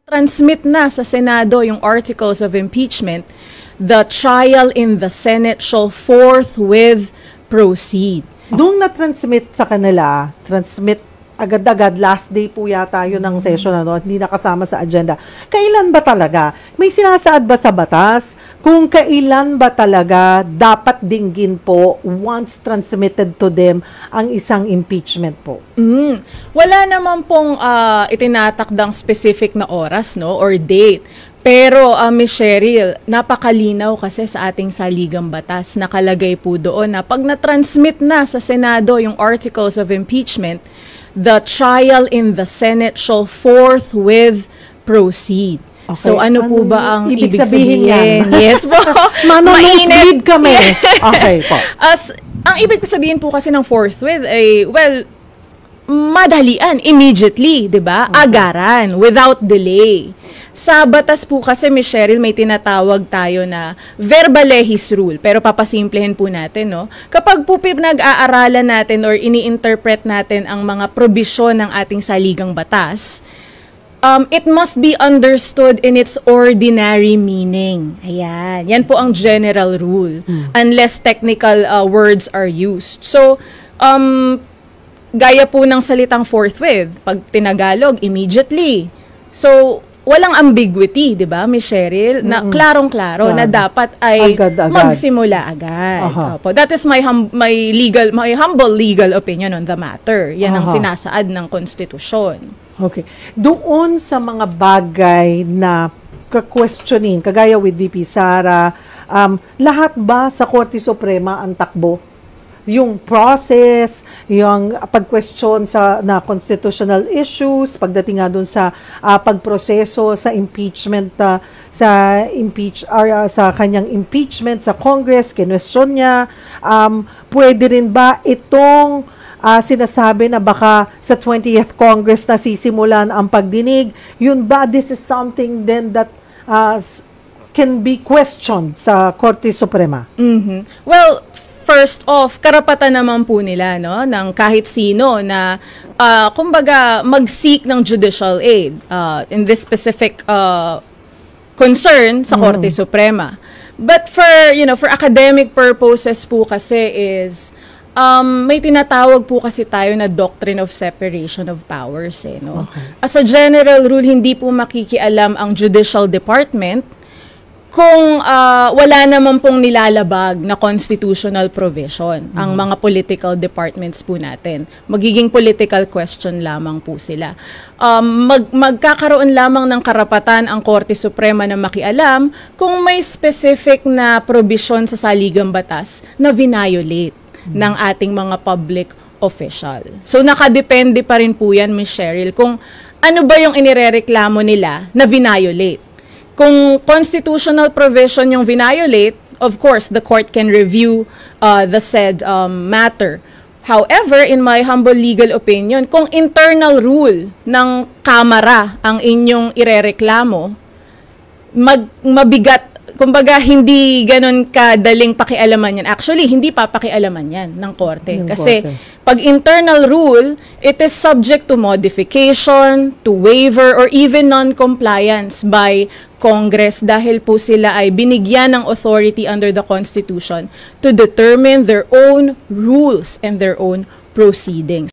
Transmit na sa Senado yung articles of impeachment, the trial in the Senate shall forthwith proceed. Nung na-transmit sa kanila, transmit agad-agad, last day po yata yun ng session, hindi nakasama sa agenda. Kailan ba talaga? May sinasaad ba sa batas kung kailan ba talaga dapat dinggin po once transmitted to them ang isang impeachment po? Wala naman pong itinatakdang specific na oras, no, or date. Pero, Ms. Cheryl, napakalinaw kasi sa ating saligang batas, nakalagay po doon na pag na-transmit na sa Senado yung articles of impeachment, the trial in the Senate shall forthwith proceed. Okay. So, ano po ba ang ibig sabihin yan? Yes po. Mano-mislead kami. Okay po. Ang ibig sabihin po kasi ng forthwith ay, well, madalian, immediately, di ba? Agaran, without delay. Sa batas po kasi, Ms. Cheryl, may tinatawag tayo na verba legis rule, pero papasimplehin po natin, no? Kapag po pinag-aaralan natin or ini-interpret natin ang mga probisyon ng ating saligang batas, it must be understood in its ordinary meaning. Ayan. Yan po ang general rule, unless technical words are used. So, gaya po ng salitang forthwith, pag tinagalog, immediately. So, walang ambiguity, di ba, Ms. Cheryl? Na klarong-klaro na dapat ay magsimula agad. Opo. That is my humble legal opinion on the matter. Yan ang sinasaad ng konstitusyon. Okay. Doon sa mga bagay na ka-questioning, kagaya with VP Sara, lahat ba sa Korte Suprema ang takbo? Yung process, yung pag-question na constitutional issues, pagdating nga dun sa pagproseso sa impeachment, sa kanyang impeachment sa Congress, kinwestiyon niya, pwede rin ba itong sinasabi na baka sa 20th Congress na sisimulan ang pagdinig, yun ba, this is something then that can be questioned sa Korte Suprema? Well, first off, karapatan naman po nila, no, ng kahit sino na kumbaga mag-seek ng judicial aid in this specific concern sa Korte Suprema. But for academic purposes po kasi is may tinatawag po kasi tayo na doctrine of separation of powers, no. As a general rule, hindi po makikialam ang Judicial Department kung wala naman pong nilalabag na constitutional provision ang mga political departments po natin. Magiging political question lamang po sila. Magkakaroon lamang ng karapatan ang Korte Suprema na makialam kung may specific na provision sa saligang batas na violate ng ating mga public official. So nakadepende pa rin po yan, Ms. Cheryl, kung ano ba yung inirereklamo nila na violate. Kung constitutional provision yung violate, of course, the court can review the said matter. However, in my humble legal opinion, kung internal rule ng Kamara ang inyong irereklamo, mabigat, kumbaga hindi ganun kadaling pakialaman yan. Actually, hindi papakialaman yan ng korte. Kasi pag internal rule, it is subject to modification, to waiver, or even non-compliance by Congress dahil po sila ay binigyan ng authority under the Constitution to determine their own rules and their own proceedings.